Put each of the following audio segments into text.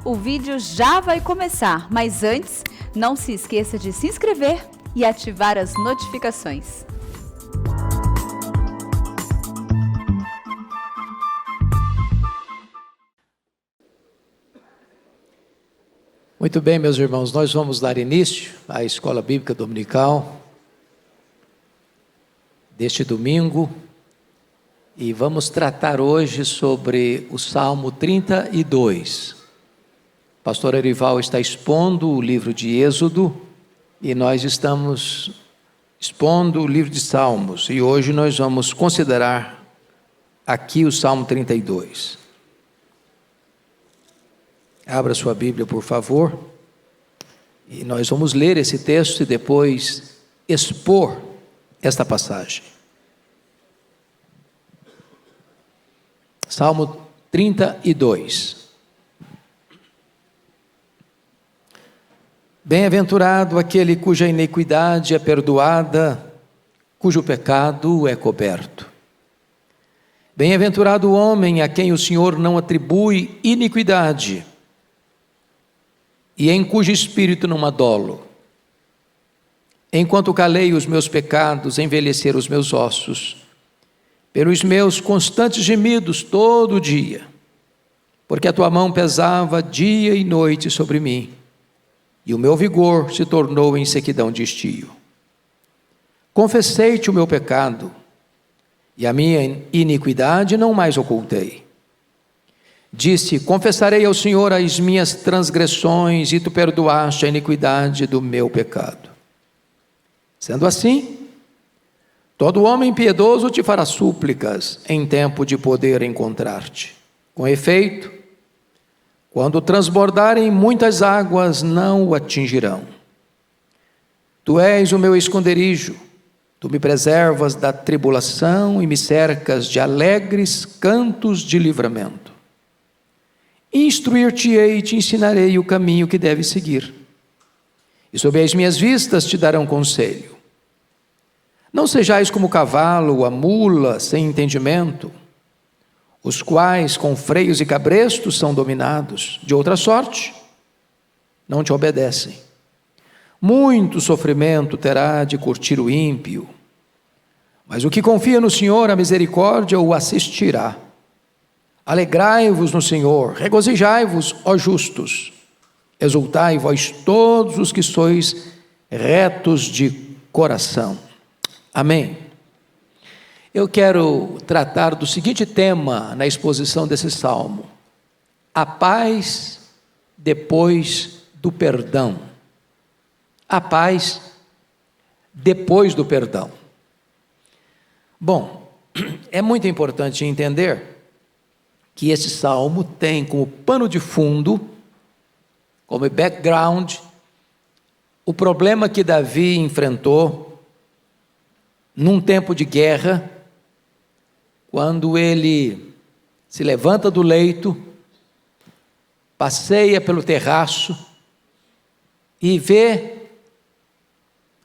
O vídeo já vai começar, mas antes, não se esqueça de se inscrever e ativar as notificações. Muito bem, meus irmãos, nós vamos dar início à Escola Bíblica Dominical deste domingo e vamos tratar hoje sobre o Salmo 32. O pastor Erival está expondo o livro de Êxodo e nós estamos expondo o livro de Salmos e hoje nós vamos considerar aqui o Salmo 32. Abra sua Bíblia, por favor, e nós vamos ler esse texto e depois expor esta passagem. Salmo 32. Bem-aventurado aquele cuja iniquidade é perdoada, cujo pecado é coberto. Bem-aventurado o homem a quem o Senhor não atribui iniquidade, e em cujo espírito não há dolo. Enquanto calei os meus pecados, envelheceram os meus ossos, pelos meus constantes gemidos todo o dia, porque a tua mão pesava dia e noite sobre mim, e o meu vigor se tornou em sequidão de estio. Confessei-te o meu pecado, e a minha iniquidade não mais ocultei. Disse: confessarei ao Senhor as minhas transgressões, e tu perdoaste a iniquidade do meu pecado. Sendo assim, todo homem piedoso te fará súplicas em tempo de poder encontrar-te. Com efeito, quando transbordarem muitas águas, não o atingirão. Tu és o meu esconderijo, tu me preservas da tribulação e me cercas de alegres cantos de livramento. Instruir-te-ei e te ensinarei o caminho que deves seguir, e sob as minhas vistas te darão conselho. Não sejais como o cavalo ou a mula sem entendimento, os quais com freios e cabrestos são dominados, de outra sorte não te obedecem. Muito sofrimento terá de curtir o ímpio, mas o que confia no Senhor, a misericórdia o assistirá. Alegrai-vos no Senhor, regozijai-vos, ó justos, exultai vós todos os que sois retos de coração. Amém. Eu quero tratar do seguinte tema na exposição desse salmo: a paz depois do perdão. A paz depois do perdão. Bom, é muito importante entender que esse salmo tem como pano de fundo, como background, o problema que Davi enfrentou num tempo de guerra, quando ele se levanta do leito, passeia pelo terraço e vê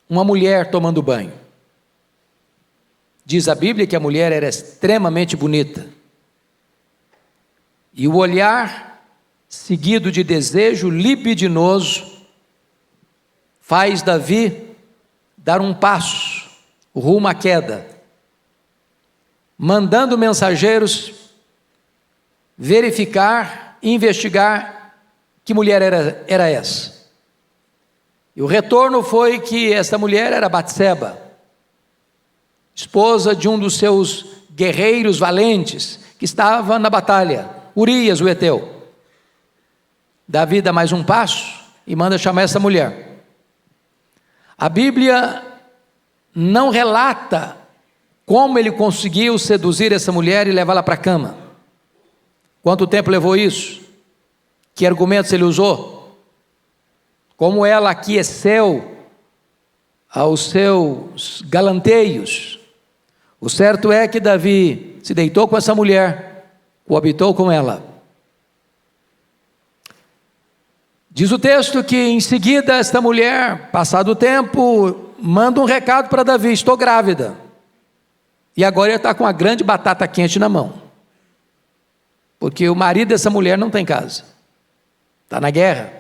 uma mulher tomando banho. Diz a Bíblia que a mulher era extremamente bonita. E o olhar, seguido de desejo libidinoso, faz Davi dar um passo rumo à queda, mandando mensageiros verificar, investigar que mulher era essa. E o retorno foi que essa mulher era Batseba, esposa de um dos seus guerreiros valentes, que estava na batalha, Urias, o Heteu. Davi dá mais um passo e manda chamar essa mulher. A Bíblia não relata como ele conseguiu seduzir essa mulher e levá-la para a cama. Quanto tempo levou isso? Que argumentos ele usou? Como ela aqueceu aos seus galanteios? O certo é que Davi se deitou com essa mulher, coabitou com ela. Diz o texto que em seguida esta mulher, passado o tempo, manda um recado para Davi: estou grávida. E agora ele está com uma grande batata quente na mão, porque o marido dessa mulher não tem casa. está na guerra.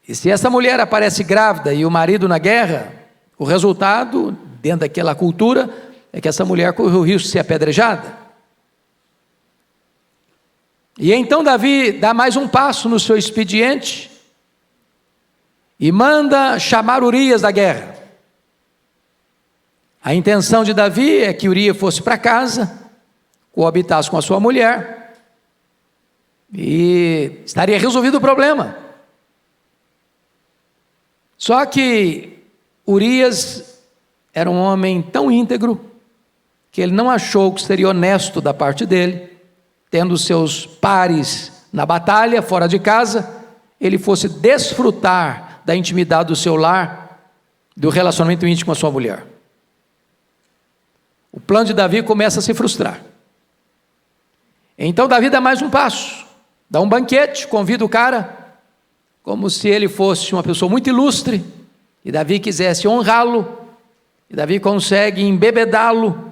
E se essa mulher aparece grávida e o marido na guerra, o resultado, dentro daquela cultura, é que essa mulher corre o risco de ser apedrejada. E então Davi dá mais um passo no seu expediente e manda chamar Urias da guerra. A intenção de Davi é que Urias fosse para casa, coabitasse com a sua mulher e estaria resolvido o problema. Só que Urias era um homem tão íntegro que ele não achou que seria honesto da parte dele, tendo seus pares na batalha, fora de casa, ele fosse desfrutar da intimidade do seu lar, do relacionamento íntimo com a sua mulher. O plano de Davi começa a se frustrar. Então Davi dá mais um passo, dá um banquete, convida o cara, como se ele fosse uma pessoa muito ilustre, e Davi quisesse honrá-lo, e Davi consegue embebedá-lo,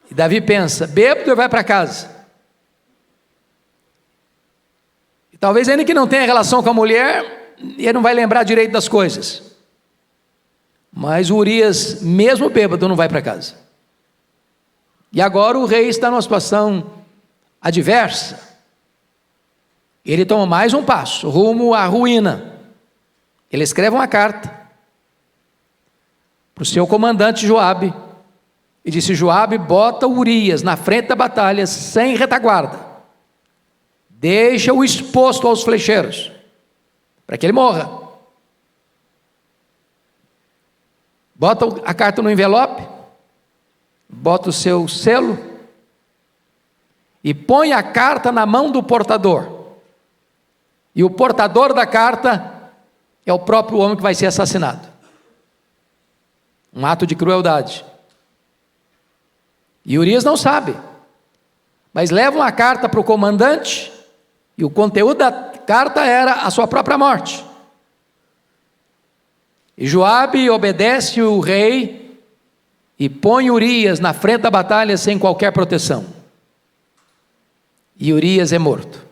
e Davi pensa, bêbado, ele vai para casa. E talvez ele que não tenha relação com a mulher, ele não vai lembrar direito das coisas. Mas Urias, mesmo bêbado, não vai para casa. E agora o rei está numa situação adversa. Ele toma mais um passo, rumo à ruína. Ele escreve uma carta para o seu comandante Joabe, e disse: Joabe, bota Urias na frente da batalha, sem retaguarda, deixa-o exposto aos flecheiros, para que ele morra. Bota a carta no envelope, bota o seu selo, e põe a carta na mão do portador, e o portador da carta é o próprio homem que vai ser assassinado. Um ato de crueldade. E Urias não sabe, mas leva uma carta para o comandante, e o conteúdo da carta era a sua própria morte. E Joabe obedece o rei e põe Urias na frente da batalha sem qualquer proteção. E Urias é morto.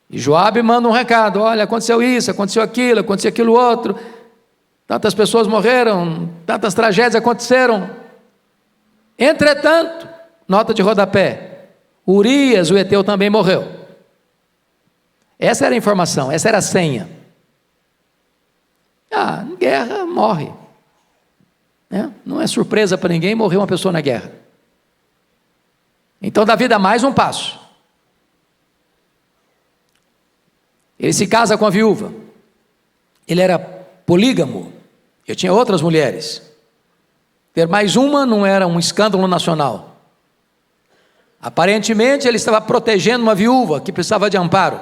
E Joabe manda um recado: olha, aconteceu isso, aconteceu aquilo outro, tantas pessoas morreram, tantas tragédias aconteceram. Entretanto, nota de rodapé, Urias, o heteu, também morreu. Essa era a informação, essa era a senha. Em guerra morre, né? Não é surpresa para ninguém morrer uma pessoa na guerra. Então Davi dá mais um passo. Ele se casa com a viúva. Ele era polígamo, ele tinha outras mulheres. Ter mais uma não era um escândalo nacional. Aparentemente ele estava protegendo uma viúva que precisava de amparo.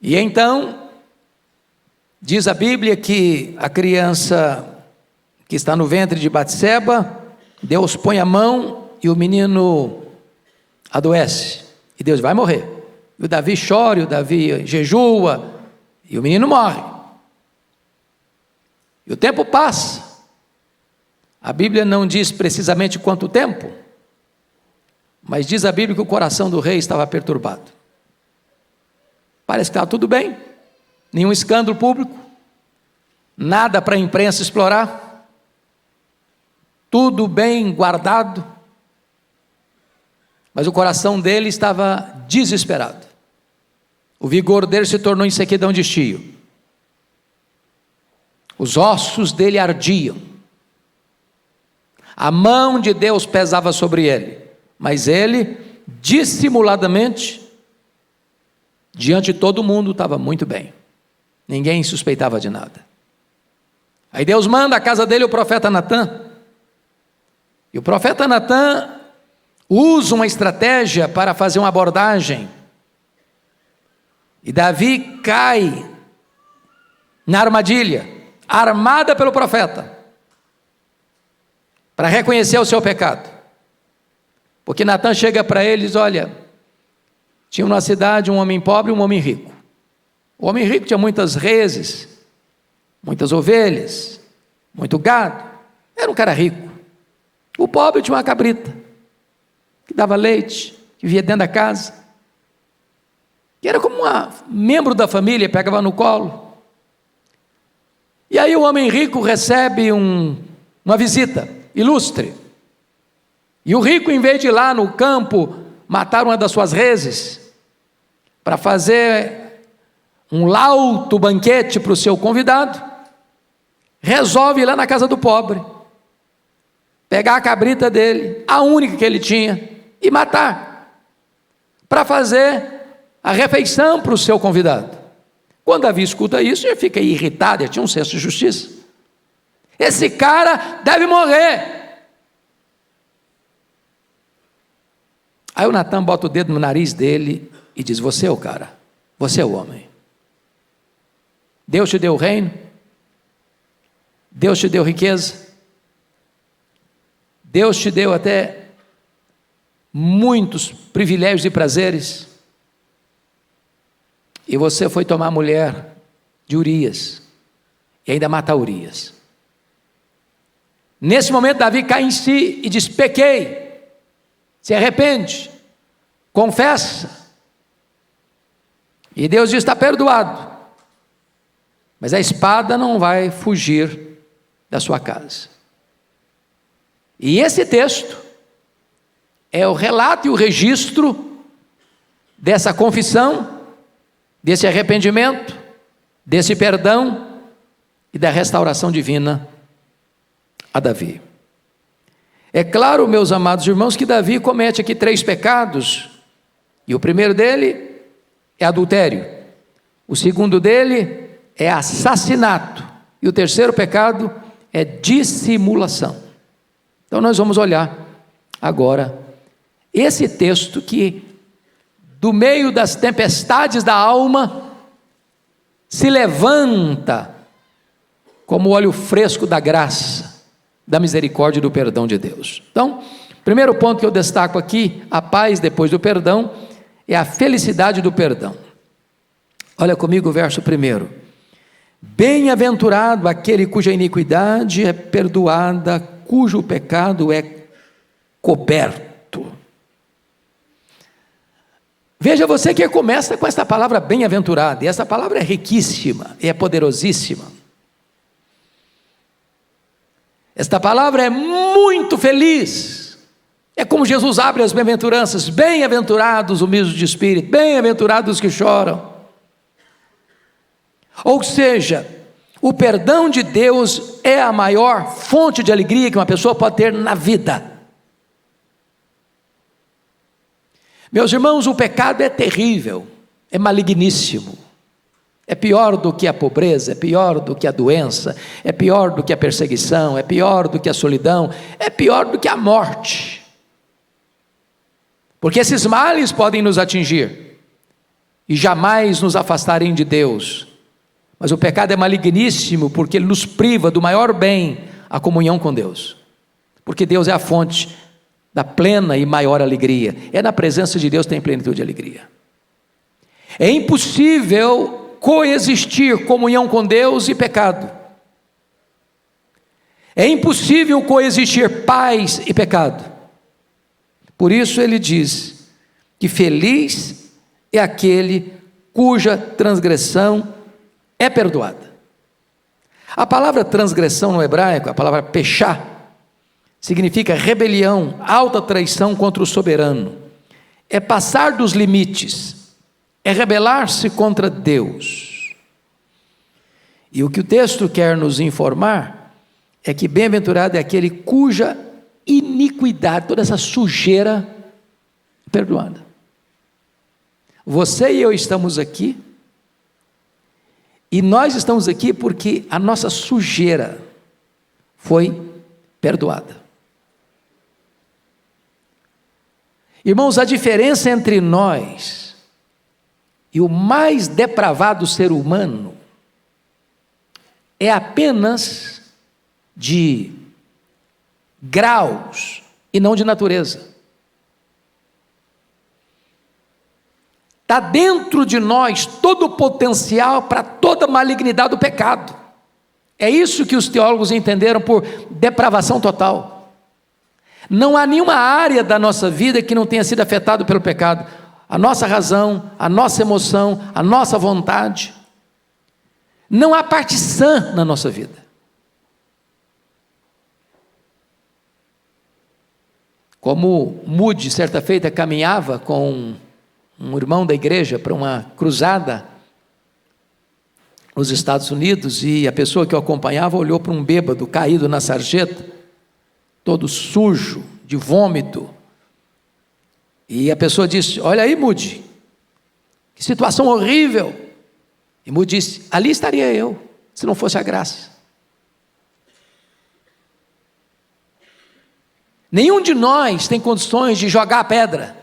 E então, diz a Bíblia que a criança que está no ventre de Batseba, Deus põe a mão e o menino adoece. E Deus vai morrer. E o Davi chora, o Davi jejua, e o menino morre. E o tempo passa. A Bíblia não diz precisamente quanto tempo, mas diz a Bíblia que o coração do rei estava perturbado. Parece que estava tudo bem, nenhum escândalo público, nada para a imprensa explorar, tudo bem guardado, mas o coração dele estava desesperado. O vigor dele se tornou em sequidão de estio. Os ossos dele ardiam. A mão de Deus pesava sobre ele, mas ele, dissimuladamente, diante de todo mundo, estava muito bem. Ninguém suspeitava de nada. Aí Deus manda à casa dele o profeta Natã. E o profeta Natã usa uma estratégia para fazer uma abordagem. E Davi cai na armadilha, armada pelo profeta, para reconhecer o seu pecado. Porque Natã chega para ele e diz: olha, tinha na cidade um homem pobre e um homem rico. O homem rico tinha muitas reses, muitas ovelhas, muito gado, era um cara rico. O pobre tinha uma cabrita, que dava leite, que vivia dentro da casa, que era como um membro da família, pegava no colo. E aí o homem rico recebe uma visita ilustre. E o rico, em vez de ir lá no campo matar uma das suas reses, para fazer um lauto banquete para o seu convidado, resolve ir lá na casa do pobre, pegar a cabrita dele, a única que ele tinha, e matar, para fazer a refeição para o seu convidado. Quando Davi escuta isso, ele fica irritado, ele tinha um senso de justiça. Esse cara deve morrer. Aí o Natan bota o dedo no nariz dele e diz: você é o cara, você é o homem. Deus te deu o reino, Deus te deu riqueza, Deus te deu até muitos privilégios e prazeres, e você foi tomar a mulher de Urias, e ainda matar Urias. Nesse momento Davi cai em si e diz: pequei, se arrepende, confessa, e Deus diz: está perdoado, mas a espada não vai fugir da sua casa. E esse texto é o relato e o registro dessa confissão, desse arrependimento, desse perdão e da restauração divina a Davi. É claro, meus amados irmãos, que Davi comete aqui 3 pecados, e o primeiro dele é adultério, o segundo dele é assassinato, e o terceiro pecado é dissimulação. Então nós vamos olhar agora esse texto que, do meio das tempestades da alma, se levanta como o óleo fresco da graça, da misericórdia e do perdão de Deus. Então, primeiro ponto que eu destaco aqui: a paz depois do perdão é a felicidade do perdão. Olha comigo o verso 1: bem-aventurado aquele cuja iniquidade é perdoada, cujo pecado é coberto. Veja você que começa com esta palavra bem-aventurado, e essa palavra é riquíssima, é poderosíssima. Esta palavra é muito feliz. É como Jesus abre as bem-aventuranças: bem-aventurados os humildes de espírito, bem-aventurados os que choram. Ou seja, o perdão de Deus é a maior fonte de alegria que uma pessoa pode ter na vida. Meus irmãos, o pecado é terrível, é maligníssimo, é pior do que a pobreza, é pior do que a doença, é pior do que a perseguição, é pior do que a solidão, é pior do que a morte. Porque esses males podem nos atingir e jamais nos afastarem de Deus. Mas o pecado é maligníssimo porque ele nos priva do maior bem, a comunhão com Deus. Porque Deus é a fonte da plena e maior alegria. É na presença de Deus que tem plenitude de alegria. É impossível coexistir comunhão com Deus e pecado. É impossível coexistir paz e pecado. Por isso ele diz que feliz é aquele cuja transgressão é perdoada. A palavra transgressão no hebraico, a palavra pechá, significa rebelião, alta traição contra o soberano. É passar dos limites, é rebelar-se contra Deus. E o que o texto quer nos informar é que bem-aventurado é aquele cuja iniquidade, toda essa sujeira é perdoada. Você e eu estamos aqui, e nós estamos aqui porque a nossa sujeira foi perdoada. Irmãos, a diferença entre nós e o mais depravado ser humano é apenas de graus e não de natureza. Está dentro de nós todo o potencial para toda a malignidade do pecado. É isso que os teólogos entenderam por depravação total. Não há nenhuma área da nossa vida que não tenha sido afetada pelo pecado. A nossa razão, a nossa emoção, a nossa vontade. Não há parte sã na nossa vida. Como Moody, certa feita, caminhava com um irmão da igreja para uma cruzada nos Estados Unidos, e a pessoa que o acompanhava olhou para um bêbado caído na sarjeta, todo sujo, de vômito. E a pessoa disse: olha aí, Moody, que situação horrível. E Moody disse: ali estaria eu, se não fosse a graça. Nenhum de nós tem condições de jogar a pedra.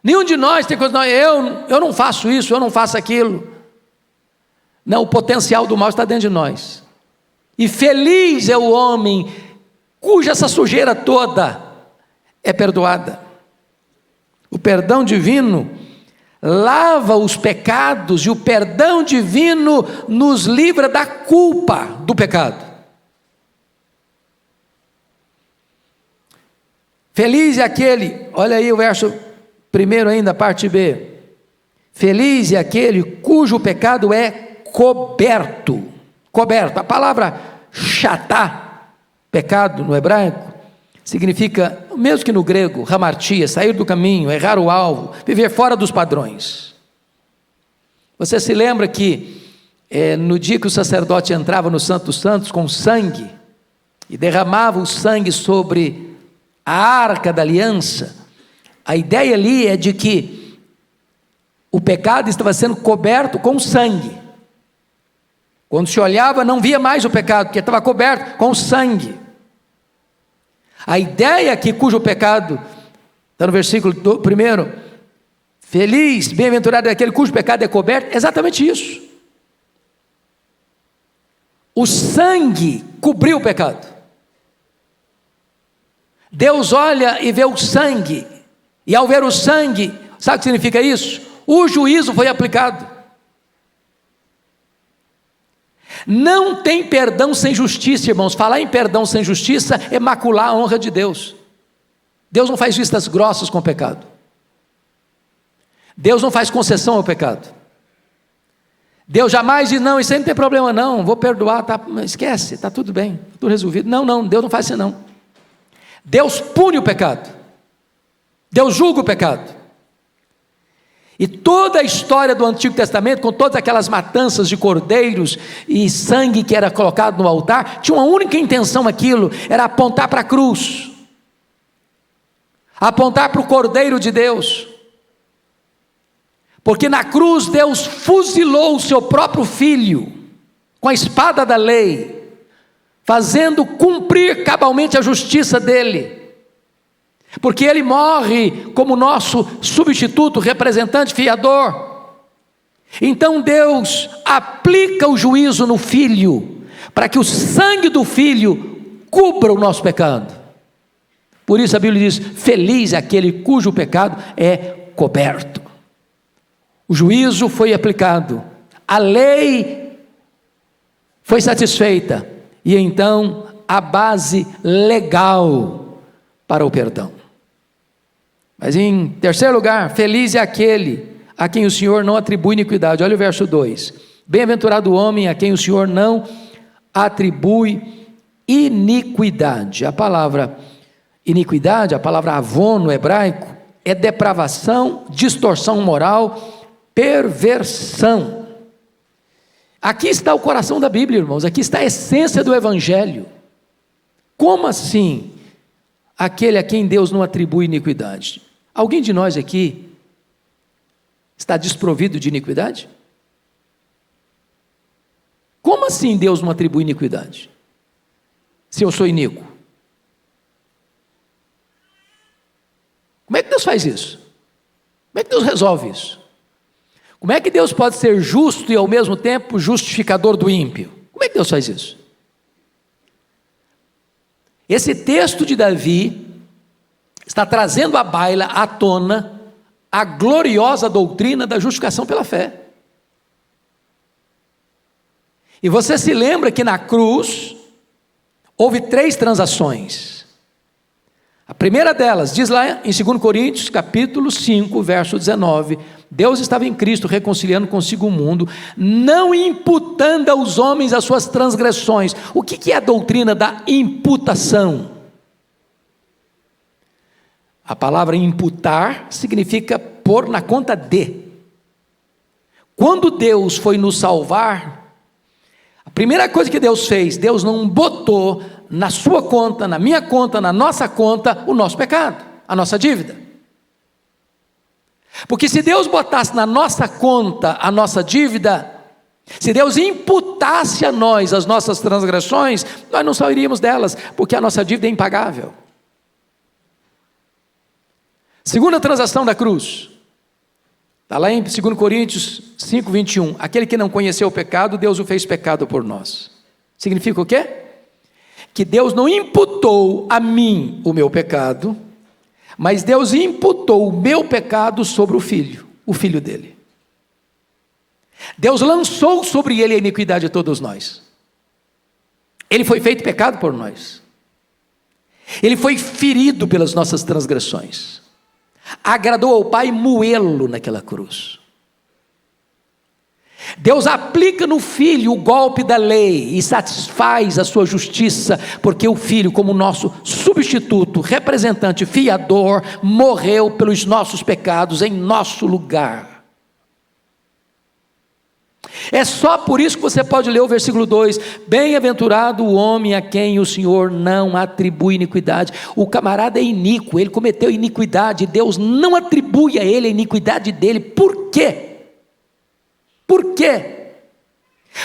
Nenhum de nós tem condições, eu não faço isso, eu não faço aquilo. Não, o potencial do mal está dentro de nós. E feliz é o homem cuja essa sujeira toda é perdoada. O perdão divino lava os pecados, e o perdão divino nos livra da culpa do pecado. Feliz é aquele, olha aí o verso primeiro ainda, parte B. Feliz é aquele cujo pecado é coberto. Coberto, a palavra chatá, pecado no hebraico, significa, mesmo que no grego, hamartia, sair do caminho, errar o alvo, viver fora dos padrões. Você se lembra que no dia que o sacerdote entrava no Santo dos Santos com sangue, e derramava o sangue sobre a arca da aliança, a ideia ali é de que o pecado estava sendo coberto com sangue. Quando se olhava, não via mais o pecado, porque estava coberto com sangue. A ideia aqui, cujo pecado, está no versículo 1, feliz, bem-aventurado é aquele cujo pecado é coberto, é exatamente isso. O sangue cobriu o pecado. Deus olha e vê o sangue, e ao ver o sangue, sabe o que significa isso? O juízo foi aplicado. Não tem perdão sem justiça, irmãos. Falar em perdão sem justiça é macular a honra de Deus. Deus não faz vistas grossas com o pecado. Deus não faz concessão ao pecado. Deus jamais diz: não, isso aí não tem problema não, vou perdoar, tá, esquece, está tudo bem, tudo resolvido. Não, Deus não faz isso não. Deus pune o pecado. Deus julga o pecado. E toda a história do Antigo Testamento, com todas aquelas matanças de cordeiros e sangue que era colocado no altar, tinha uma única intenção aquilo, era apontar para a cruz, apontar para o Cordeiro de Deus, porque na cruz Deus fuzilou o seu próprio Filho, com a espada da lei, fazendo cumprir cabalmente a justiça dele, porque ele morre como nosso substituto, representante, fiador. Então Deus aplica o juízo no Filho, para que o sangue do Filho cubra o nosso pecado. Por isso a Bíblia diz: feliz é aquele cujo pecado é coberto. O juízo foi aplicado, a lei foi satisfeita, e então a base legal para o perdão. Mas em terceiro lugar, feliz é aquele a quem o Senhor não atribui iniquidade. Olha o verso 2: bem-aventurado o homem a quem o Senhor não atribui iniquidade. A palavra iniquidade, a palavra avon no hebraico, é depravação, distorção moral, perversão. Aqui está o coração da Bíblia, irmãos, aqui está a essência do Evangelho. Como assim aquele a quem Deus não atribui iniquidade? Alguém de nós aqui está desprovido de iniquidade? Como assim Deus não atribui iniquidade? Se eu sou iníquo? Como é que Deus faz isso? Como é que Deus resolve isso? Como é que Deus pode ser justo e ao mesmo tempo justificador do ímpio? Como é que Deus faz isso? Esse texto de Davi está trazendo à baila, à tona, a gloriosa doutrina da justificação pela fé. E você se lembra que na cruz houve 3 transações. A primeira delas, diz lá em 2 Coríntios, capítulo 5, verso 19, Deus estava em Cristo reconciliando consigo o mundo, não imputando aos homens as suas transgressões. O que é a doutrina da imputação? A palavra imputar significa pôr na conta de. Quando Deus foi nos salvar, a primeira coisa que Deus fez, Deus não botou na sua conta, na minha conta, na nossa conta, o nosso pecado, a nossa dívida. Porque se Deus botasse na nossa conta a nossa dívida, se Deus imputasse a nós as nossas transgressões, nós não sairíamos delas, porque a nossa dívida é impagável. Segunda transação da cruz, está lá em 2 Coríntios 5, 21, aquele que não conheceu o pecado, Deus o fez pecado por nós. Significa o quê? Que Deus não imputou a mim o meu pecado, mas Deus imputou o meu pecado sobre o filho dele. Deus lançou sobre ele a iniquidade de todos nós. Ele foi feito pecado por nós. Ele foi ferido pelas nossas transgressões. Agradou ao Pai moê-lo naquela cruz. Deus aplica no Filho o golpe da lei e satisfaz a sua justiça, porque o Filho, como nosso substituto, representante, fiador, morreu pelos nossos pecados em nosso lugar. É só por isso que você pode ler o versículo 2, bem-aventurado o homem a quem o Senhor não atribui iniquidade. O camarada é iníquo, ele cometeu iniquidade, Deus não atribui a ele a iniquidade dele. Por quê? Por quê?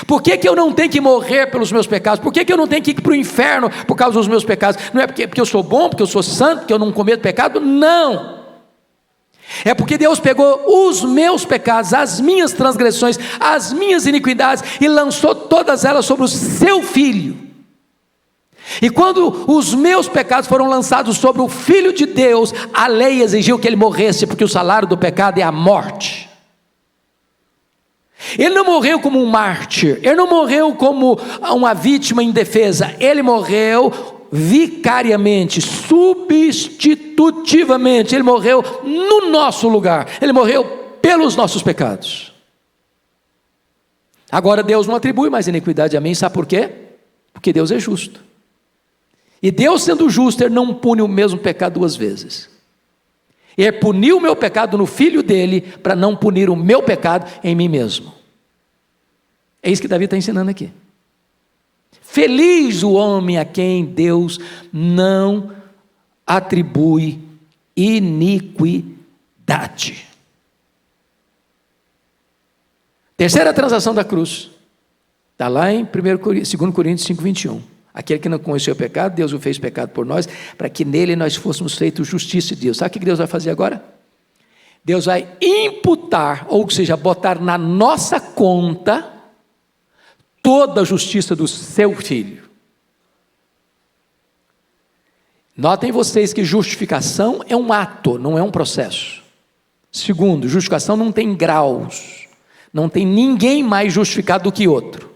Por que eu não tenho que morrer pelos meus pecados? Por que eu não tenho que ir para o inferno por causa dos meus pecados? Não é porque eu sou bom, porque eu sou santo, porque eu não cometo pecado? Não. É porque Deus pegou os meus pecados, as minhas transgressões, as minhas iniquidades e lançou todas elas sobre o seu Filho. E quando os meus pecados foram lançados sobre o Filho de Deus, a lei exigiu que ele morresse, porque o salário do pecado é a morte. Ele não morreu como um mártir, ele não morreu como uma vítima indefesa, ele morreu vicariamente, substitutivamente, ele morreu no nosso lugar, ele morreu pelos nossos pecados. Agora Deus não atribui mais iniquidade a mim, sabe por quê? Porque Deus é justo, e Deus sendo justo, ele não pune o mesmo pecado duas vezes. Ele puniu o meu pecado no Filho dele, para não punir o meu pecado em mim mesmo. É isso que Davi está ensinando aqui. Feliz o homem a quem Deus não atribui iniquidade. Terceira transação da cruz, está lá em 2 Coríntios 5, 21. Aquele que não conheceu o pecado, Deus o fez pecado por nós, para que nele nós fôssemos feitos justiça de Deus. Sabe o que Deus vai fazer agora? Deus vai imputar, ou seja, botar na nossa conta, toda a justiça do seu Filho. Notem vocês que justificação é um ato, não é um processo. Segundo, justificação não tem graus, não tem ninguém mais justificado do que outro.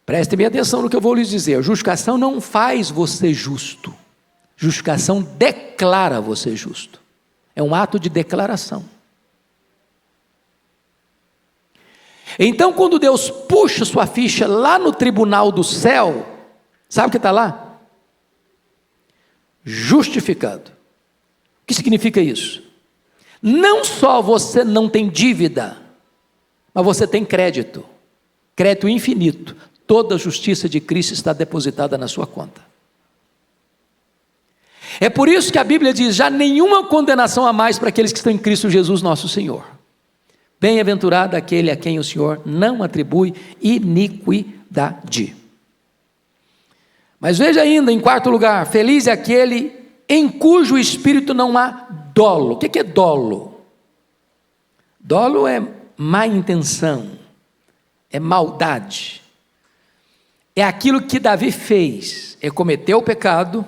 Prestem bem atenção no que eu vou lhes dizer. A justificação não faz você justo. Justificação declara você justo. É um ato de declaração. Então, quando Deus puxa sua ficha lá no tribunal do céu, sabe o que está lá? Justificado. O que significa isso? Não só você não tem dívida, mas você tem crédito. Crédito infinito. Toda a justiça de Cristo está depositada na sua conta. É por isso que a Bíblia diz, já nenhuma condenação a mais para aqueles que estão em Cristo Jesus nosso Senhor. Bem-aventurado aquele a quem o Senhor não atribui iniquidade. Mas veja ainda, em quarto lugar, feliz é aquele em cujo espírito não há dolo. O que é dolo? Dolo é má intenção, é maldade. É aquilo que Davi fez, ele cometeu o pecado,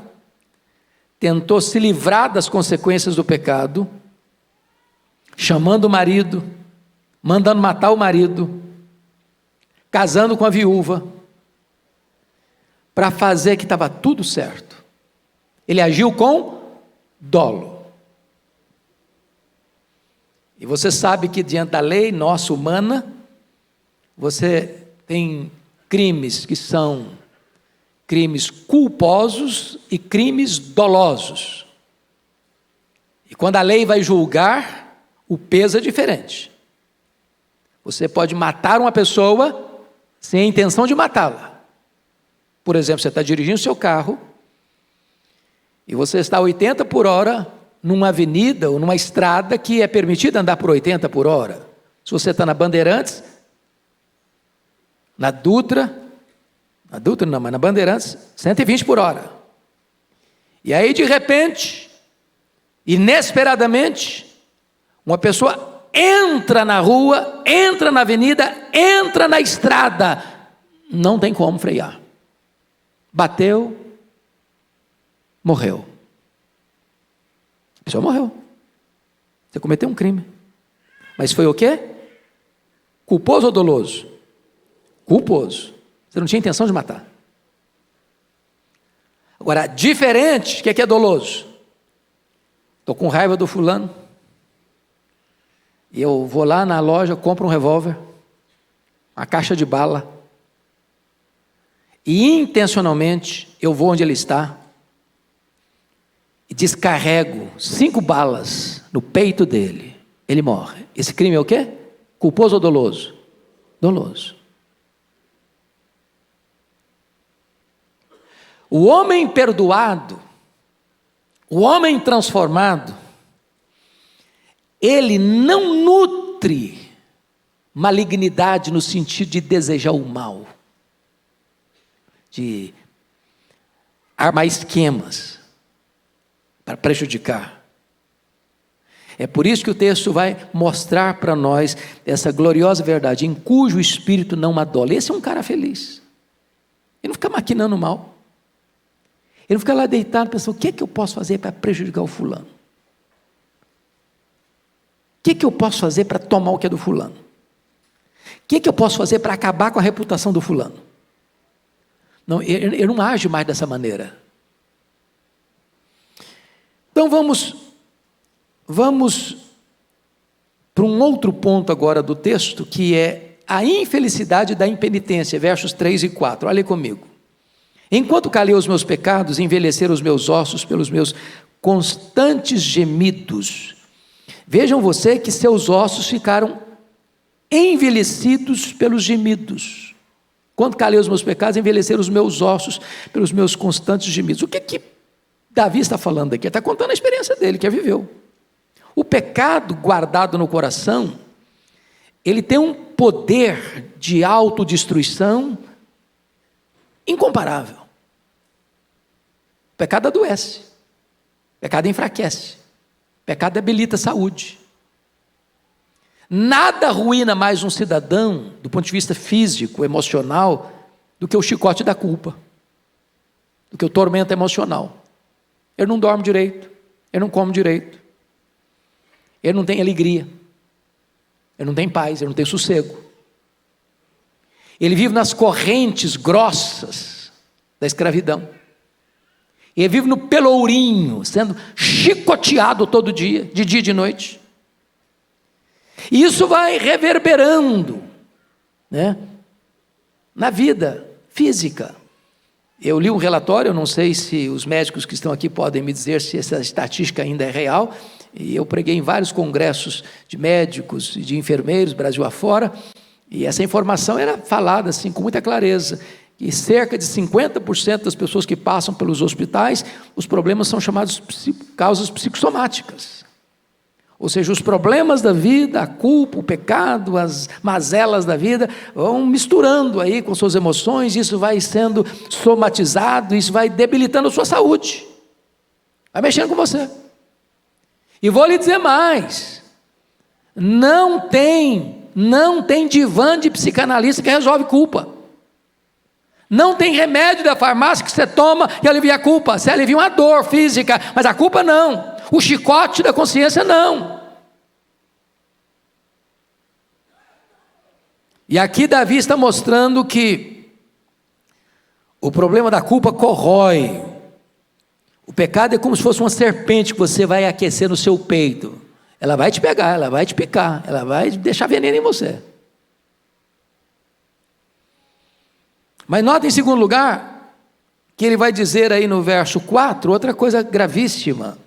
tentou se livrar das consequências do pecado, chamando o marido, mandando matar o marido, casando com a viúva, para fazer que estava tudo certo. Ele agiu com dolo. E você sabe que diante da lei nossa humana, você tem crimes que são crimes culposos e crimes dolosos. E quando a lei vai julgar, o peso é diferente. Você pode matar uma pessoa sem a intenção de matá-la. Por exemplo, você está dirigindo seu carro e você está a 80 por hora numa avenida ou numa estrada que é permitido andar por 80 por hora. Se você está na Bandeirantes, na Dutra não, mas na Bandeirantes, 120 por hora. E aí, de repente, inesperadamente, uma pessoa entra na rua, entra na avenida, entra na estrada. Não tem como frear. Bateu, morreu. A pessoa morreu. Você cometeu um crime. Mas foi o quê? Culposo ou doloso? Culposo. Você não tinha intenção de matar. Agora, diferente, o que é doloso? Estou com raiva do fulano. E eu vou lá na loja, compro um revólver, uma caixa de bala. E intencionalmente, eu vou onde ele está. E descarrego 5 balas no peito dele. Ele morre. Esse crime é o quê? Culposo ou doloso? Doloso. O homem perdoado, o homem transformado, ele não nutre malignidade no sentido de desejar o mal, de armar esquemas para prejudicar. É por isso que o texto vai mostrar para nós essa gloriosa verdade, em cujo espírito não adole. Esse é um cara feliz. Ele não fica maquinando mal. Ele não fica lá deitado pensando, o que é que eu posso fazer para prejudicar o fulano? O que é que eu posso fazer para tomar o que é do fulano? O que é que eu posso fazer para acabar com a reputação do fulano? Não, ele não age mais dessa maneira. Então vamos para um outro ponto agora do texto, que é a infelicidade da impenitência, versos 3 e 4. Olha comigo. Enquanto calei os meus pecados, envelheceram os meus ossos pelos meus constantes gemidos. Vejam você que seus ossos ficaram envelhecidos pelos gemidos. Quando calei os meus pecados, envelheceram os meus ossos pelos meus constantes gemidos. O que Davi está falando aqui? Ele está contando a experiência dele, que viveu. O pecado guardado no coração, ele tem um poder de autodestruição incomparável. O pecado adoece, o pecado enfraquece, o pecado debilita a saúde. Nada arruína mais um cidadão, do ponto de vista físico, emocional, do que o chicote da culpa, do que o tormento emocional. Ele não dorme direito, ele não come direito, ele não tem alegria, ele não tem paz, ele não tem sossego. Ele vive nas correntes grossas da escravidão. Ele vive no pelourinho, sendo chicoteado todo dia, de dia e de noite. E isso vai reverberando, né, na vida física. Eu li um relatório, eu não sei se os médicos que estão aqui podem me dizer se essa estatística ainda é real, e eu preguei em vários congressos de médicos e de enfermeiros, Brasil afora, e essa informação era falada assim com muita clareza, que cerca de 50% das pessoas que passam pelos hospitais, os problemas são chamados causas psicossomáticas. Ou seja, os problemas da vida, a culpa, o pecado, as mazelas da vida, vão misturando aí com suas emoções, isso vai sendo somatizado, isso vai debilitando a sua saúde, vai mexendo com você. E vou lhe dizer mais, não tem divã de psicanalista que resolve culpa. Não tem remédio da farmácia que você toma e alivia a culpa. Você alivia uma dor física, mas a culpa não. O chicote da consciência não. E aqui Davi está mostrando que O problema da culpa corrói. O pecado é como se fosse uma serpente que você vai aquecer no seu peito. Ela vai te pegar, ela vai te picar, ela vai deixar veneno em você. Mas nota em segundo lugar, que ele vai dizer aí no verso 4, outra coisa gravíssima.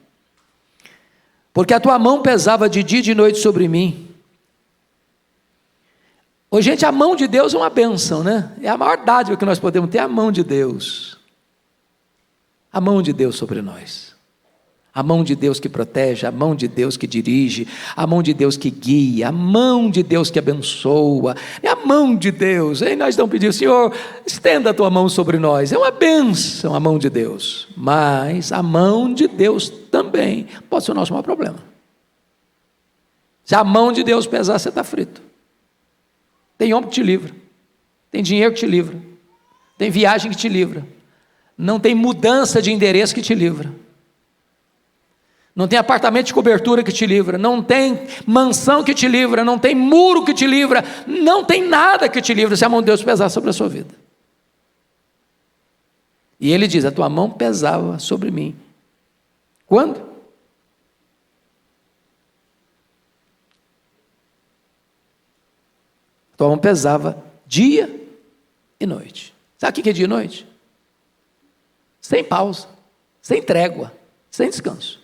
Porque a tua mão pesava de dia e de noite sobre mim. Ô, gente, a mão de Deus é uma bênção, né? É a maior dádiva que nós podemos ter, a mão de Deus. A mão de Deus sobre nós. A mão de Deus que protege, a mão de Deus que dirige, a mão de Deus que guia, a mão de Deus que abençoa. É a mão de Deus. Aí nós não pedimos, Senhor, estenda a tua mão sobre nós. É uma bênção a mão de Deus. Mas a mão de Deus também pode ser o nosso maior problema. Se a mão de Deus pesar, você está frito. Tem homem que te livra, tem dinheiro que te livra, tem viagem que te livra, não tem mudança de endereço que te livra, não tem apartamento de cobertura que te livra, não tem mansão que te livra, não tem muro que te livra, não tem nada que te livra se a mão de Deus pesar sobre a sua vida. E ele diz, a tua mão pesava sobre mim. Quando? A tua mão pesava dia e noite. Sabe o que é dia e noite? Sem pausa, sem trégua, sem descanso.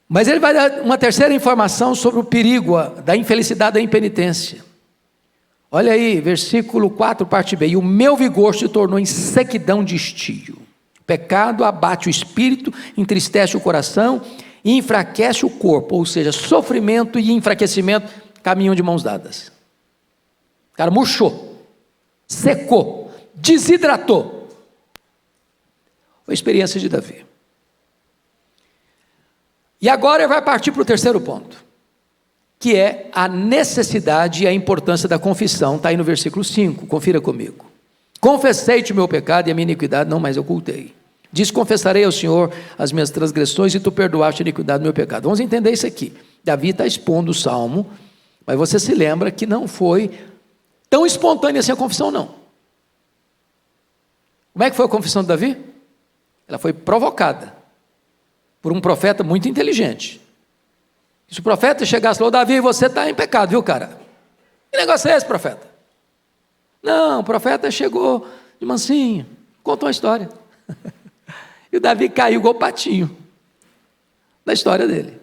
Mas ele vai dar uma terceira informação sobre o perigo da infelicidade da impenitência. Olha aí, versículo 4, parte B. E o meu vigor se tornou em sequidão de estio. O pecado abate o espírito, entristece o coração e enfraquece o corpo, ou seja, sofrimento e enfraquecimento caminham de mãos dadas. O cara murchou, secou, desidratou. Foi a experiência de Davi. E agora ele vai partir para o terceiro ponto, que é a necessidade e a importância da confissão. Está aí no versículo 5, confira comigo. Confessei-te o meu pecado e a minha iniquidade não mais ocultei. Diz, confessarei ao Senhor as minhas transgressões e tu perdoaste a iniquidade do meu pecado. Vamos entender isso aqui. Davi está expondo o salmo, mas você se lembra que não foi tão espontânea assim a confissão, não. Como é que foi a confissão de Davi? Ela foi provocada por um profeta muito inteligente. Se o profeta chegasse lá, Davi, você está em pecado, viu, cara? Que negócio é esse, profeta? Não, o profeta chegou de mansinho, contou uma história. E o Davi caiu igual o patinho da história dele.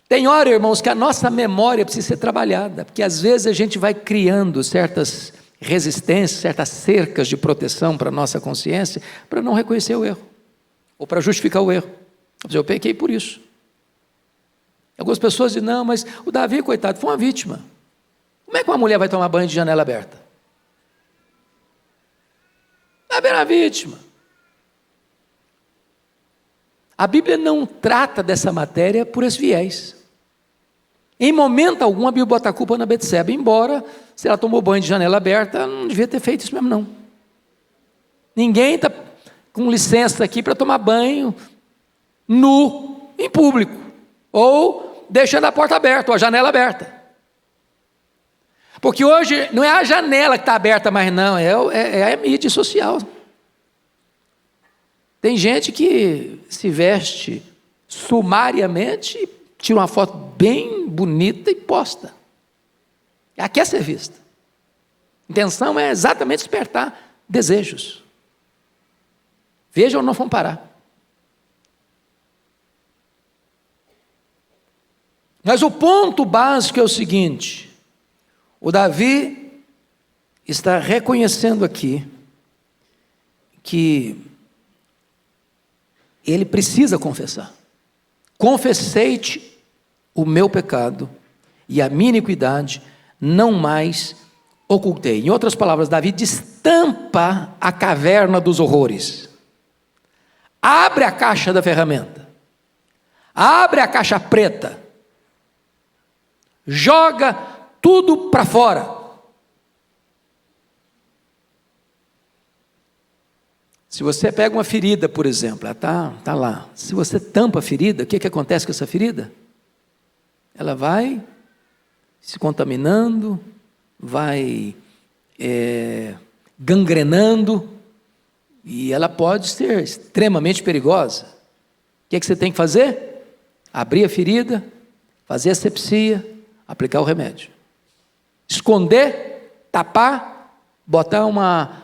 Tem hora, irmãos, que a nossa memória precisa ser trabalhada, porque às vezes a gente vai criando certas resistências, certas cercas de proteção para a nossa consciência, para não reconhecer o erro, ou para justificar o erro. Eu pequei por isso. Algumas pessoas dizem, não, mas o Davi, coitado, foi uma vítima. Como é que uma mulher vai tomar banho de janela aberta? Davi era vítima. A Bíblia não trata dessa matéria por esse viés. Em momento algum a Bíblia bota a culpa na Betseba, embora se ela tomou banho de janela aberta, ela não devia ter feito isso mesmo não. Ninguém está com licença aqui para tomar banho nu, em público, ou deixando a porta aberta, ou a janela aberta. Porque hoje não é a janela que está aberta mais não, é a mídia social. Tem gente que se veste sumariamente e tira uma foto bem bonita e posta. Ela quer ser vista. A intenção é exatamente despertar desejos. Vejam onde não vão parar. Mas o ponto básico é o seguinte: o Davi está reconhecendo aqui que ele precisa confessar. Confessei-te o meu pecado e a minha iniquidade não mais ocultei. Em outras palavras, Davi destampa a caverna dos horrores. Abre a caixa da ferramenta. Abre a caixa preta. Joga tudo para fora. Se você pega uma ferida, por exemplo, ela está lá. Se você tampa a ferida, o que acontece com essa ferida? Ela vai se contaminando, vai gangrenando, e ela pode ser extremamente perigosa. O que você tem que fazer? Abrir a ferida, fazer asepsia, aplicar o remédio. Esconder, tapar, botar uma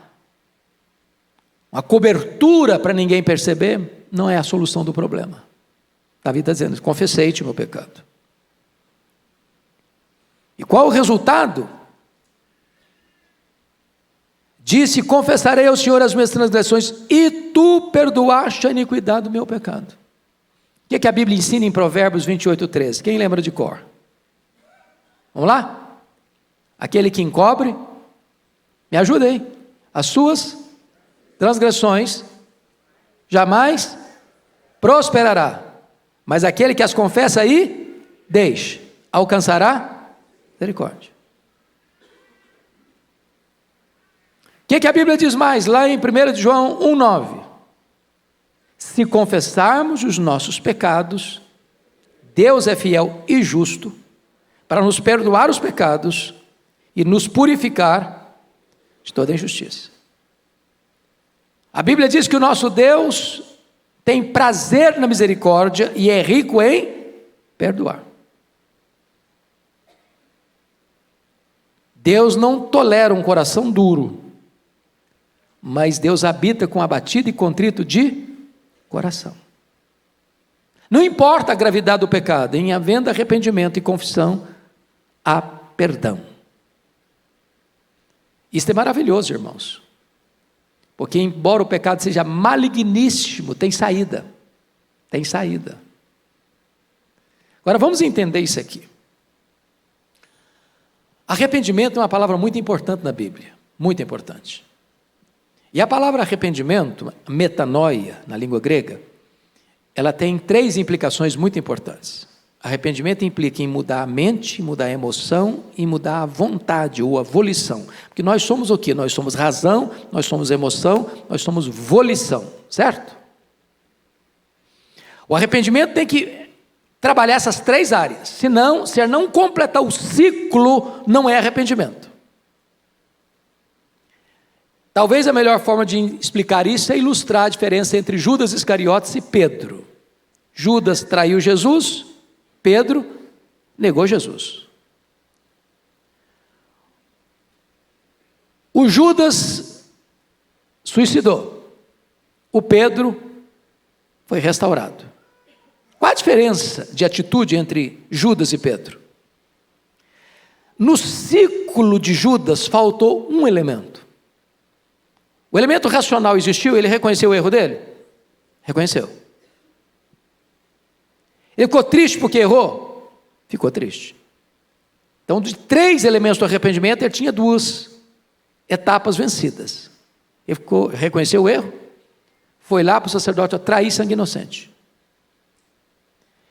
cobertura para ninguém perceber, não é a solução do problema. Davi está dizendo: confessei-te o meu pecado. E qual o resultado? Disse: confessarei ao Senhor as minhas transgressões, e tu perdoaste a iniquidade do meu pecado. O que a Bíblia ensina em Provérbios 28:13? Quem lembra de cor? Vamos lá? Aquele que encobre, me ajuda aí, as suas transgressões jamais prosperará, mas aquele que as confessa e deixa, alcançará misericórdia. O que a Bíblia diz mais? Lá em 1 João 1,9: se confessarmos os nossos pecados, Deus é fiel e justo para nos perdoar os pecados e nos purificar de toda injustiça. A Bíblia diz que o nosso Deus tem prazer na misericórdia e é rico em perdoar. Deus não tolera um coração duro, mas Deus habita com abatido e contrito de coração. Não importa a gravidade do pecado, em havendo arrependimento e confissão, há perdão. Isso é maravilhoso, irmãos, porque embora o pecado seja maligníssimo, tem saída. Tem saída. Agora vamos entender isso aqui. Arrependimento é uma palavra muito importante na Bíblia, muito importante. E a palavra arrependimento, metanoia, na língua grega, ela tem 3 implicações muito importantes. Arrependimento implica em mudar a mente, mudar a emoção e mudar a vontade ou a volição. Porque nós somos o quê? Nós somos razão, nós somos emoção, nós somos volição, certo? O arrependimento tem que trabalhar essas 3 áreas, senão, se não completar o ciclo, não é arrependimento. Talvez a melhor forma de explicar isso é ilustrar a diferença entre Judas Iscariotes e Pedro. Judas traiu Jesus, Pedro negou Jesus. O Judas suicidou, o Pedro foi restaurado. Qual a diferença de atitude entre Judas e Pedro? No ciclo de Judas faltou um elemento. O elemento racional existiu, ele reconheceu o erro dele? Reconheceu. Ele ficou triste porque errou? Ficou triste. Então, de 3 elementos do arrependimento, ele tinha 2 etapas vencidas. Ele reconheceu o erro, foi lá para o sacerdote trair sangue inocente.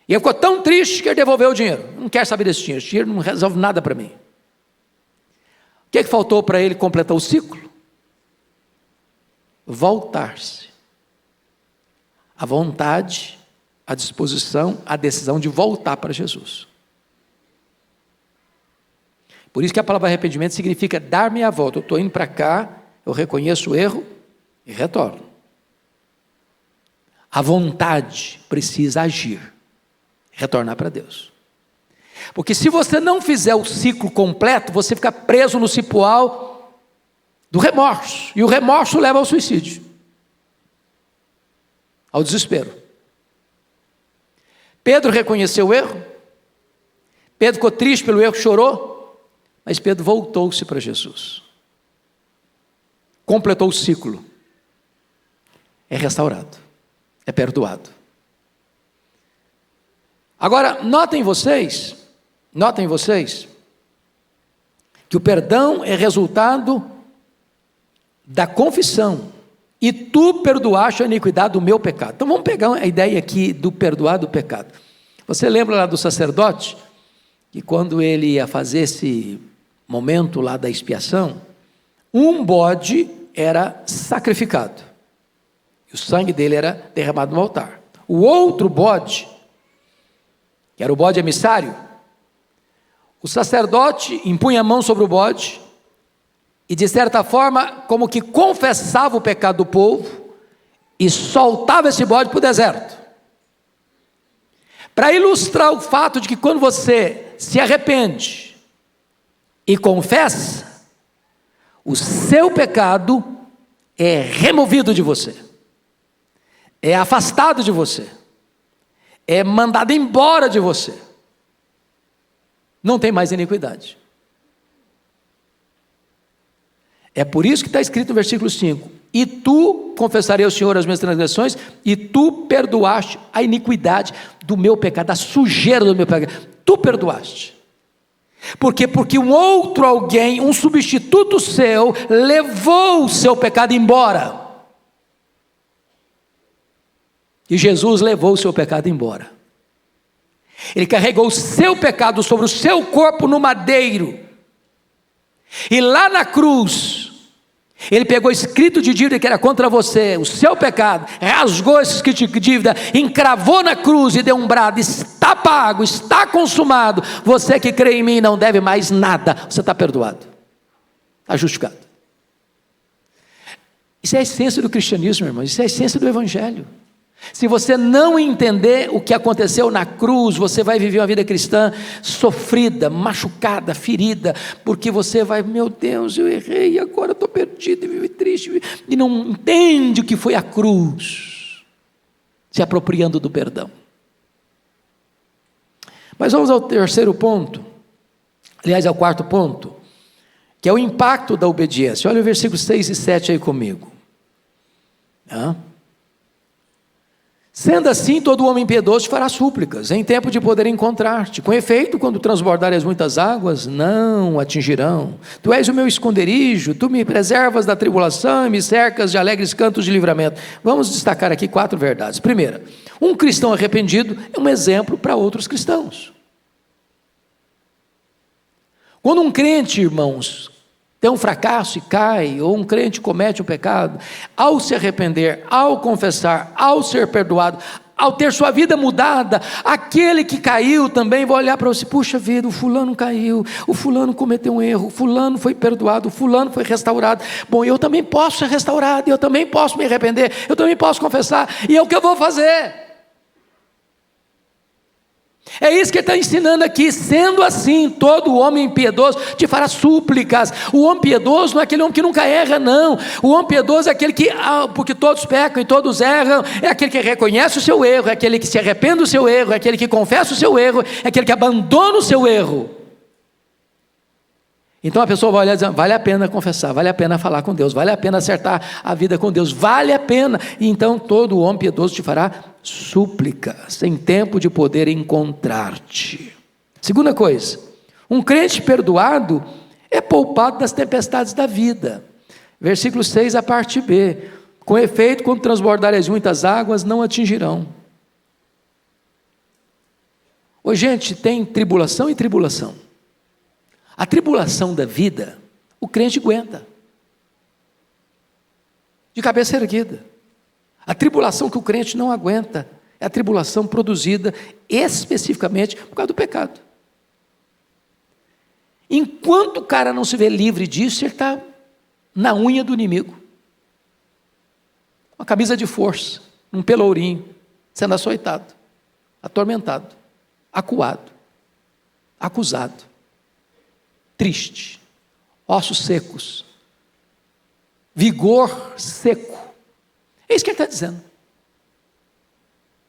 E ele ficou tão triste que ele devolveu o dinheiro. Não quero saber desse dinheiro, esse dinheiro não resolve nada para mim. O que faltou para ele completar o ciclo? Voltar-se. A vontade, a disposição, a decisão de voltar para Jesus. Por isso que a palavra arrependimento significa dar meia volta. Eu estou indo para cá, eu reconheço o erro e retorno. A vontade precisa agir, retornar para Deus. Porque se você não fizer o ciclo completo, você fica preso no cipoal do remorso, e o remorso leva ao suicídio, ao desespero. Pedro reconheceu o erro, Pedro ficou triste pelo erro, chorou, mas Pedro voltou-se para Jesus, completou o ciclo, é restaurado, é perdoado. Agora, notem vocês, que o perdão é resultado da confissão, e tu perdoaste a iniquidade do meu pecado. Então vamos pegar a ideia aqui do perdoar do pecado. Você lembra lá do sacerdote, que quando ele ia fazer esse momento lá da expiação, um bode era sacrificado, e o sangue dele era derramado no altar. O outro bode, que era o bode emissário, o sacerdote impunha a mão sobre o bode e, de certa forma, como que confessava o pecado do povo e soltava esse bode para o deserto. Para ilustrar o fato de que quando você se arrepende e confessa, o seu pecado é removido de você, é afastado de você, é mandado embora de você. Não tem mais iniquidade. É por isso que está escrito no versículo 5: e tu confessarei ao Senhor as minhas transgressões, e tu perdoaste a iniquidade do meu pecado, a sujeira do meu pecado, tu perdoaste. Por quê? Porque um outro alguém, um substituto seu, levou o seu pecado embora. E Jesus levou o seu pecado embora. Ele carregou o seu pecado sobre o seu corpo no madeiro. E lá na cruz, ele pegou escrito de dívida que era contra você, o seu pecado, rasgou esse escrito de dívida, encravou na cruz e deu um brado: está pago, está consumado. Você que crê em mim não deve mais nada, você está perdoado, está justificado. Isso é a essência do cristianismo, irmão, isso é a essência do evangelho. Se você não entender o que aconteceu na cruz, você vai viver uma vida cristã sofrida, machucada, ferida, porque você vai: meu Deus, eu errei, agora estou perdido, e vivo triste, e não entende o que foi a cruz, se apropriando do perdão. Mas vamos ao terceiro ponto, aliás, ao quarto ponto, que é o impacto da obediência. Olha o versículo 6 e 7 aí comigo. Sendo assim, todo homem piedoso te fará súplicas, em tempo de poder encontrar-te. Com efeito, quando transbordarem as muitas águas, não atingirão. Tu és o meu esconderijo, tu me preservas da tribulação e me cercas de alegres cantos de livramento. Vamos destacar aqui 4 verdades. Primeira, um cristão arrependido é um exemplo para outros cristãos. Quando um crente, irmãos, tem um fracasso e cai, ou um crente comete um pecado, ao se arrepender, ao confessar, ao ser perdoado, ao ter sua vida mudada, aquele que caiu também vai olhar para você: puxa vida, o fulano caiu, o fulano cometeu um erro, o fulano foi perdoado, o fulano foi restaurado. Bom, eu também posso ser restaurado, eu também posso me arrepender, eu também posso confessar, e é o que eu vou fazer. É isso que ele está ensinando aqui. Sendo assim, todo homem piedoso te fará súplicas. O homem piedoso não é aquele homem que nunca erra, não. O homem piedoso é aquele que, porque todos pecam e todos erram, é aquele que reconhece o seu erro, é aquele que se arrepende do seu erro, é aquele que confessa o seu erro, é aquele que abandona o seu erro. Então a pessoa vai olhar e dizer: vale a pena confessar, vale a pena falar com Deus, vale a pena acertar a vida com Deus, vale a pena. E então todo homem piedoso te fará súplicas, em tempo de poder encontrar-te. Segunda coisa, um crente perdoado é poupado das tempestades da vida. Versículo 6, a parte B: com efeito, quando transbordarem as muitas águas, não atingirão. Ô gente, tem tribulação e tribulação. A tribulação da vida, o crente aguenta, de cabeça erguida. A tribulação que o crente não aguenta é a tribulação produzida especificamente por causa do pecado. Enquanto o cara não se vê livre disso, ele está na unha do inimigo. Uma camisa de força, um pelourinho, sendo açoitado, atormentado, acuado, acusado, triste, ossos secos, vigor seco. É isso que ele está dizendo.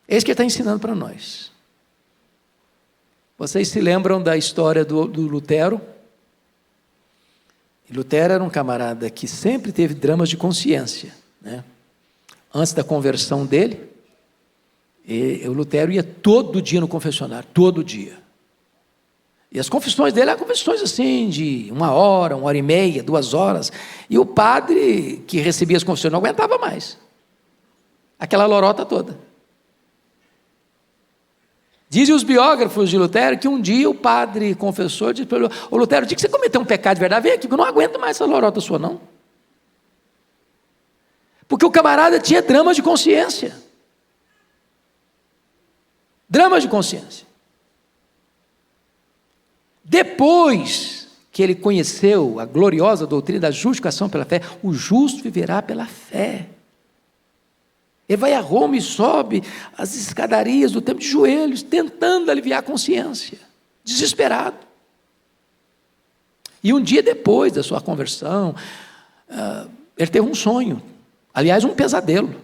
É isso que ele está ensinando para nós. Vocês se lembram da história do Lutero? E Lutero era um camarada que sempre teve dramas de consciência, né? Antes da conversão dele, o Lutero ia todo dia no confessionário, todo dia. E as confissões dele eram confissões assim, de 1 hora, 1h30, 2 horas. E o padre que recebia as confissões não aguentava mais. Aquela lorota toda. Dizem os biógrafos de Lutero que um dia o padre confessor disse para ele: ô Lutero, o dia que você cometeu um pecado de verdade, vem aqui, que eu não aguento mais essa lorota sua, não. Porque o camarada tinha dramas de consciência. Dramas de consciência. Depois que ele conheceu a gloriosa doutrina da justificação pela fé, o justo viverá pela fé. Ele vai a Roma e sobe as escadarias do templo de joelhos, tentando aliviar a consciência, desesperado. E um dia depois da sua conversão, ele teve um sonho, aliás, um pesadelo.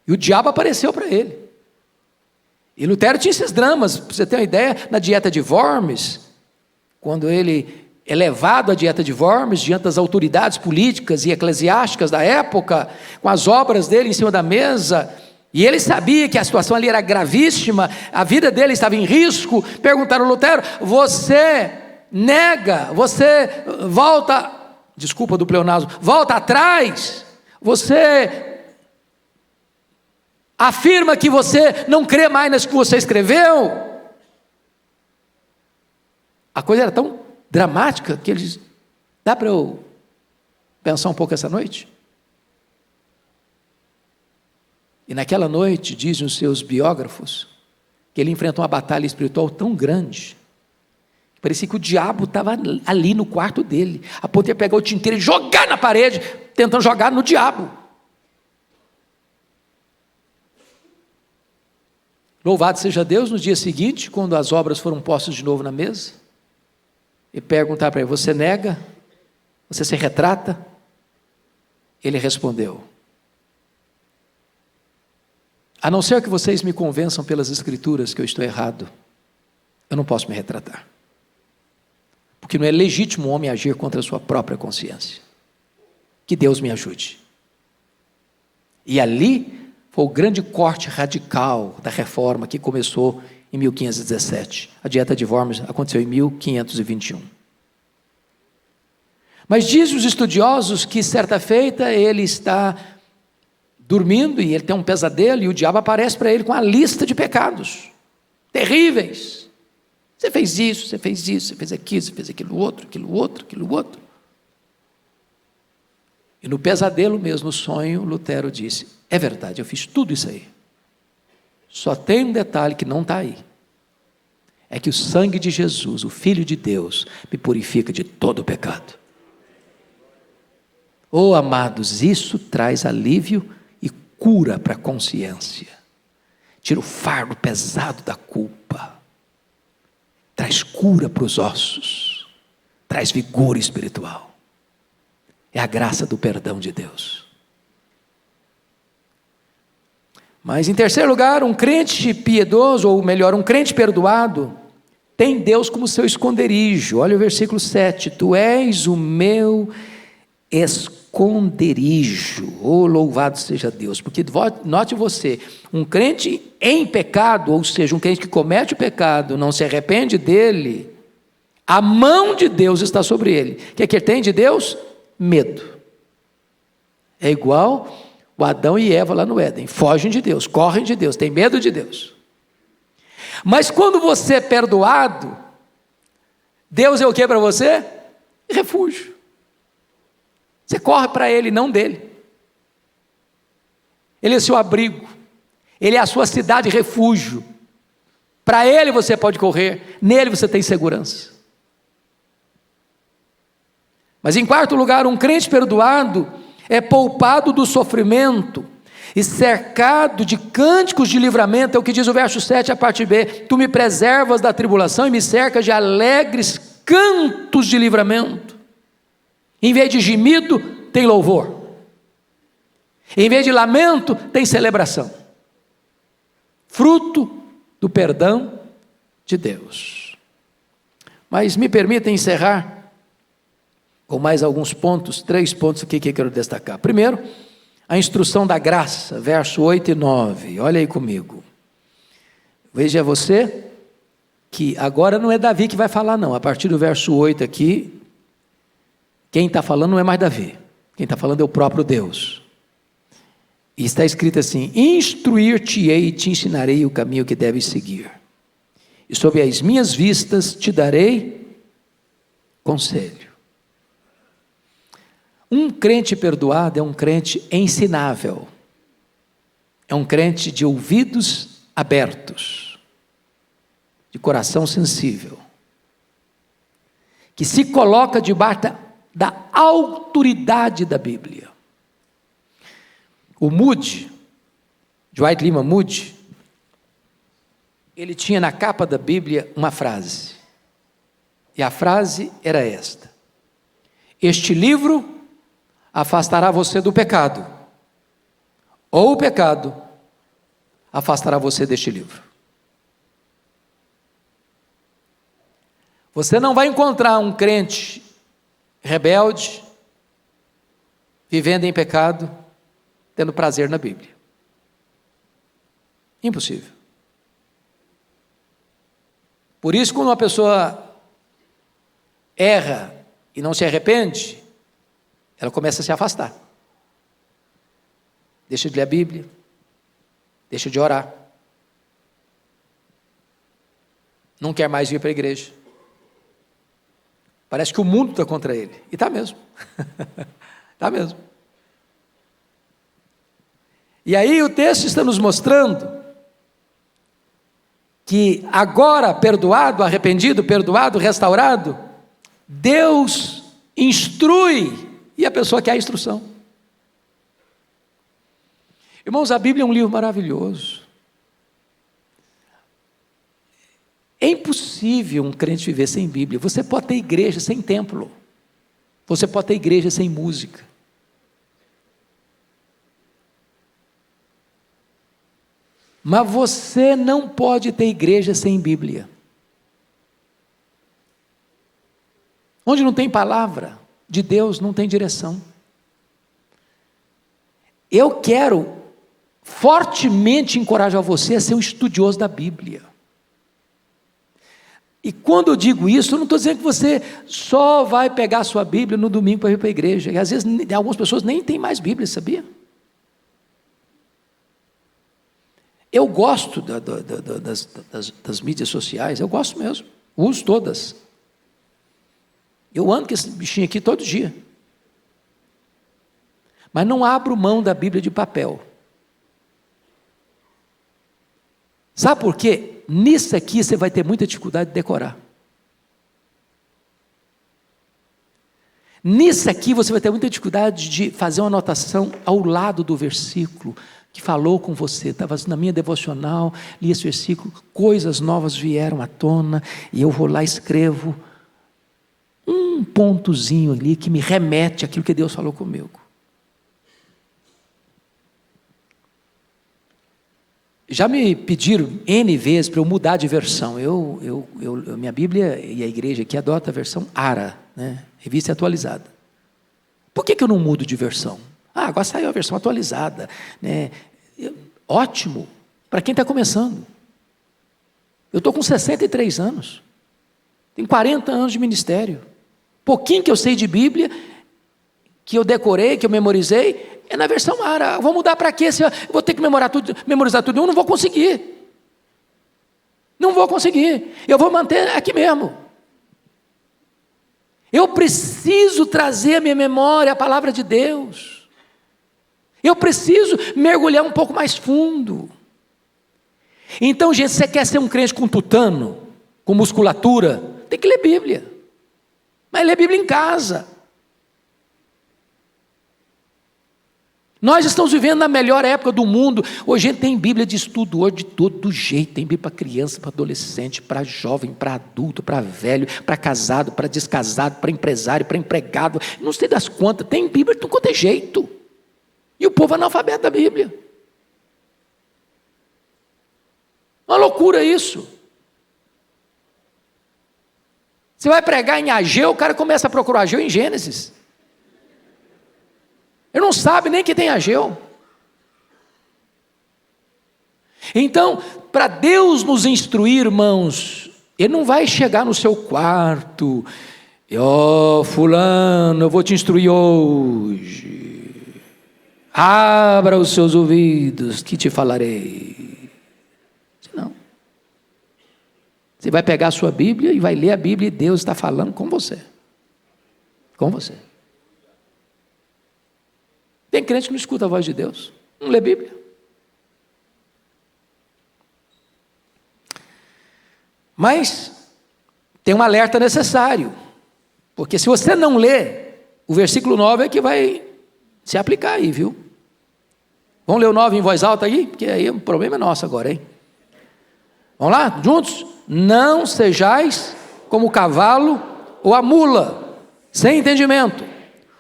E o diabo apareceu para ele. E Lutero tinha esses dramas, para você ter uma ideia, na dieta de Worms, quando ele é levado à dieta de Worms, diante das autoridades políticas e eclesiásticas da época, com as obras dele em cima da mesa, e ele sabia que a situação ali era gravíssima, a vida dele estava em risco. Perguntaram a Lutero: você nega, você volta, desculpa do pleonasmo, volta atrás, você afirma que você não crê mais nas que você escreveu? A coisa era tão dramática que ele diz: dá para eu pensar um pouco essa noite? E naquela noite, dizem os seus biógrafos, que ele enfrentou uma batalha espiritual tão grande, que parecia que o diabo estava ali no quarto dele, a ponto de pegar o tinteiro e jogar na parede, tentando jogar no diabo. Louvado seja Deus, no dia seguinte, quando as obras foram postas de novo na mesa, e perguntar para ele: você nega? Você se retrata? Ele respondeu: a não ser que vocês me convençam pelas escrituras que eu estou errado, eu não posso me retratar. Porque não é legítimo o homem agir contra a sua própria consciência. Que Deus me ajude. E ali foi o grande corte radical da reforma que começou em 1517. A dieta de Worms aconteceu em 1521. Mas dizem os estudiosos que certa feita ele está dormindo e ele tem um pesadelo e o diabo aparece para ele com a lista de pecados terríveis. Você fez isso, você fez isso, você fez aquilo, você fez aquilo outro, aquilo outro, aquilo outro. E no pesadelo mesmo, no sonho, Lutero disse: é verdade, eu fiz tudo isso aí. Só tem um detalhe que não está aí. É que o sangue de Jesus, o Filho de Deus, me purifica de todo o pecado. Oh, amados, isso traz alívio e cura para a consciência. Tira o fardo pesado da culpa. Traz cura para os ossos. Traz vigor espiritual. É a graça do perdão de Deus. Mas em terceiro lugar, um crente piedoso, ou melhor, um crente perdoado, tem Deus como seu esconderijo. Olha o versículo 7. Tu és o meu esconderijo. Oh, louvado seja Deus. Porque note você, um crente em pecado, ou seja, um crente que comete o pecado, não se arrepende dele, a mão de Deus está sobre ele. O que é que ele tem de Deus? Medo. É igual o Adão e Eva lá no Éden, fogem de Deus, correm de Deus, têm medo de Deus. Mas quando você é perdoado, Deus é o que para você? Refúgio. Você corre para Ele, não dele. Ele é seu abrigo, Ele é a sua cidade refúgio. Para Ele você pode correr, nele você tem segurança. Mas em quarto lugar, um crente perdoado é poupado do sofrimento e cercado de cânticos de livramento. É o que diz o verso 7, a parte B: tu me preservas da tribulação e me cercas de alegres cantos de livramento. Em vez de gemido, tem louvor. Em vez de lamento, tem celebração. Fruto do perdão de Deus. Mas me permita encerrar com mais alguns pontos, 3 pontos aqui que eu quero destacar. Primeiro, a instrução da graça, verso 8 e 9. Olha aí comigo. Veja você que agora não é Davi que vai falar não. A partir do verso 8 aqui, quem está falando não é mais Davi. Quem está falando é o próprio Deus. E está escrito assim: instruir-te-ei e te ensinarei o caminho que deves seguir. E sob as minhas vistas te darei conselho. Um crente perdoado é um crente ensinável. É um crente de ouvidos abertos, de coração sensível. que se coloca debaixo da autoridade da Bíblia. O Moody, Dwight Lyman Moody, ele tinha na capa da Bíblia uma frase, e a frase era esta: este livro afastará você do pecado, ou o pecado afastará você deste livro. Você não vai encontrar um crente rebelde, vivendo em pecado, tendo prazer na Bíblia. Impossível. Por isso, quando uma pessoa erra e não se arrepende, ela começa a se afastar. Deixa de ler a Bíblia, deixa de orar, não quer mais vir para a igreja. Parece que o mundo está contra ele. E está mesmo. Está mesmo. E aí o texto está nos mostrando que agora perdoado, arrependido, perdoado, restaurado, Deus instrui, e a pessoa quer a instrução. Irmãos, a Bíblia é um livro maravilhoso. É impossível um crente viver sem Bíblia. Você pode ter igreja sem templo. Você pode ter igreja sem música. Mas você não pode ter igreja sem Bíblia. Onde não tem palavra de Deus, não tem direção. Eu quero fortemente encorajar você a ser um estudioso da Bíblia. E quando eu digo isso, eu não estou dizendo que você só vai pegar a sua Bíblia no domingo para ir para a igreja. E às vezes algumas pessoas nem têm mais Bíblia, sabia? Eu gosto das mídias sociais, eu gosto mesmo, uso todas. Eu ando com esse bichinho aqui todo dia. Mas não abro mão da Bíblia de papel. Sabe por quê? Nisso aqui você vai ter muita dificuldade de decorar. Nisso aqui você vai ter muita dificuldade de fazer uma anotação ao lado do versículo que falou com você. Estava na minha devocional, li esse versículo, coisas novas vieram à tona, e eu vou lá e escrevo um pontozinho ali que me remete àquilo que Deus falou comigo. Já me pediram N vezes para eu mudar de versão. Minha Bíblia e a igreja aqui adota a versão ARA, né? Revista atualizada. Por que eu não mudo de versão? Agora saiu a versão atualizada, né? Ótimo, para quem está começando. Eu estou com 63 anos, tenho 40 anos de ministério. Pouquinho que eu sei de Bíblia, que eu decorei, que eu memorizei, é na versão ARA. Vou mudar para quê? Eu vou ter que memorizar tudo, eu não vou conseguir. Não vou conseguir. Eu vou manter aqui mesmo. Eu preciso trazer à minha memória a palavra de Deus. Eu preciso mergulhar um pouco mais fundo. Então, gente, se você quer ser um crente com tutano, com musculatura, tem que ler Bíblia. Mas ler Bíblia em casa. Nós estamos vivendo na melhor época do mundo. Hoje a gente tem Bíblia de estudo hoje de todo jeito. Tem Bíblia para criança, para adolescente, para jovem, para adulto, para velho, para casado, para descasado, para empresário, para empregado. Não sei das quantas. Tem Bíblia de tudo quanto é jeito. E o povo é analfabeto da Bíblia. Uma loucura isso. Você vai pregar em Ageu, o cara começa a procurar Ageu em Gênesis. Ele não sabe nem que tem Ageu. Então, para Deus nos instruir, irmãos, Ele não vai chegar no seu quarto, fulano, eu vou te instruir hoje. Abra os seus ouvidos que te falarei. Não. Você vai pegar a sua Bíblia e vai ler a Bíblia e Deus está falando com você. Com você. Tem crente que não escuta a voz de Deus, não lê Bíblia. Mas tem um alerta necessário. Porque se você não lê, o versículo 9 é que vai se aplicar aí, viu? Vamos ler o 9 em voz alta aí? Porque aí o problema é nosso agora, hein? Vamos lá, juntos? Não sejais como o cavalo ou a mula, sem entendimento,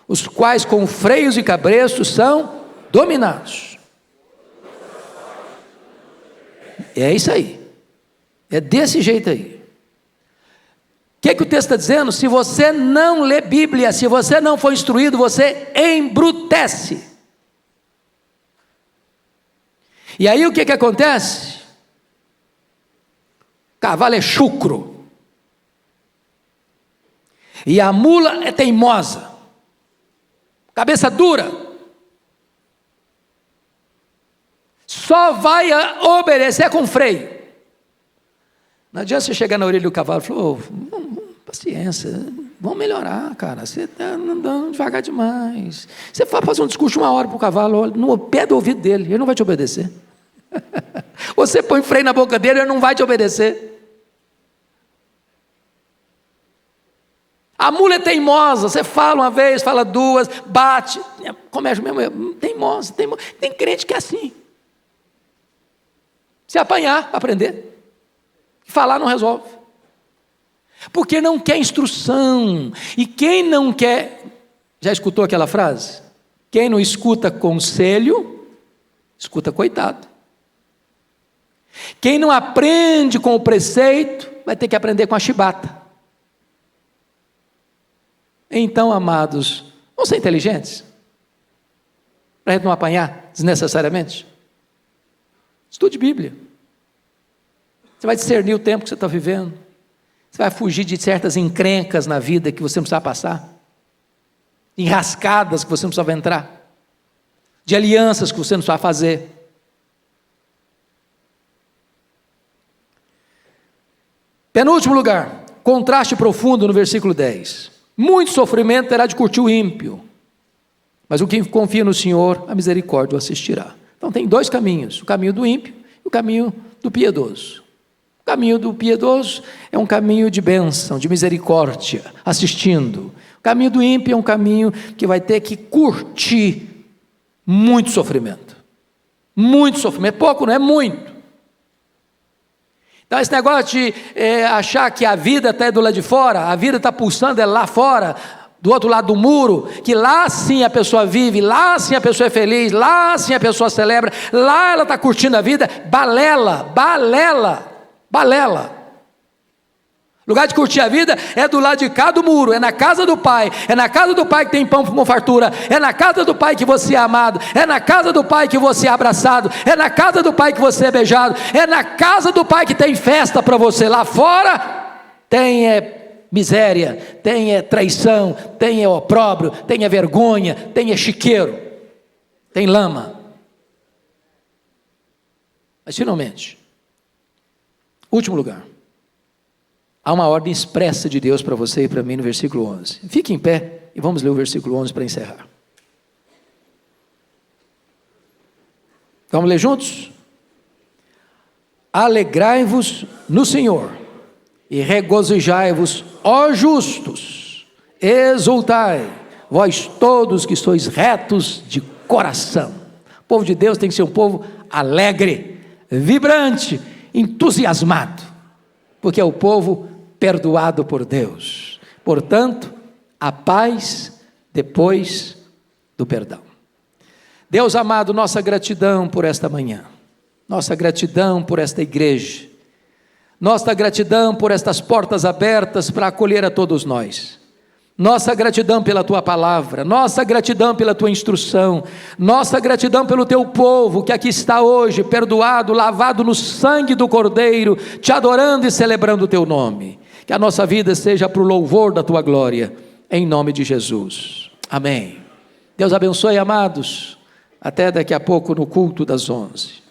os quais com freios e cabrestos são dominados. É isso aí. É desse jeito aí. O que o texto está dizendo? Se você não lê Bíblia, se você não for instruído, você embrutece. E aí o que acontece? O cavalo é chucro. E a mula é teimosa. Cabeça dura. Só vai obedecer com freio. Não adianta você chegar na orelha do cavalo e falar, paciência, vamos melhorar, cara, você está andando devagar demais. Você vai fazer um discurso de 1 hora para o cavalo, no pé do ouvido dele, ele não vai te obedecer. Você põe freio na boca dele, ele não vai te obedecer. A mula é teimosa, você fala uma vez, fala duas, bate, começa mesmo, teimosa. Tem crente que é assim. Se apanhar, aprender. Falar não resolve. Porque não quer instrução. E quem não quer, já escutou aquela frase? Quem não escuta conselho, escuta coitado. Quem não aprende com o preceito, vai ter que aprender com a chibata. Então, amados, vamos ser inteligentes? Para a gente não apanhar desnecessariamente? Estude Bíblia. Você vai discernir o tempo que você está vivendo. Você vai fugir de certas encrencas na vida que você não precisa passar. Enrascadas que você não precisava entrar. De alianças que você não precisa fazer. Penúltimo lugar, contraste profundo no versículo 10. Muito sofrimento terá de curtir o ímpio, mas o que confia no Senhor, a misericórdia o assistirá. Então tem dois caminhos, o caminho do ímpio e o caminho do piedoso. O caminho do piedoso é um caminho de bênção, de misericórdia, assistindo. O caminho do ímpio é um caminho que vai ter que curtir muito sofrimento. Muito sofrimento, pouco não é muito. Então esse negócio de achar que a vida está do lado de fora, a vida está pulsando é lá fora, do outro lado do muro, que lá sim a pessoa vive, lá sim a pessoa é feliz, lá sim a pessoa celebra, lá ela está curtindo a vida, balela. Lugar de curtir a vida é do lado de cá do muro, é na casa do Pai, é na casa do Pai que tem pão com fartura, é na casa do Pai que você é amado, é na casa do Pai que você é abraçado, é na casa do Pai que você é beijado, é na casa do Pai que tem festa para você. Lá fora tem miséria, tem traição, tem opróbrio, tem vergonha, tem chiqueiro, tem lama. Mas finalmente, último lugar, há uma ordem expressa de Deus para você e para mim no versículo 11. Fique em pé e vamos ler o versículo 11 para encerrar. Vamos ler juntos? Alegrai-vos no Senhor e regozijai-vos, ó justos, exultai, vós todos que sois retos de coração. O povo de Deus tem que ser um povo alegre, vibrante, entusiasmado, porque é o povo perdoado por Deus. Portanto, a paz depois do perdão. Deus amado, nossa gratidão por esta manhã, nossa gratidão por esta igreja, nossa gratidão por estas portas abertas para acolher a todos nós, nossa gratidão pela Tua palavra, nossa gratidão pela Tua instrução, nossa gratidão pelo Teu povo que aqui está hoje, perdoado, lavado no sangue do Cordeiro, Te adorando e celebrando o Teu nome. Que a nossa vida seja para o louvor da Tua glória, em nome de Jesus. Amém. Deus abençoe, amados. Até daqui a pouco no culto das 11.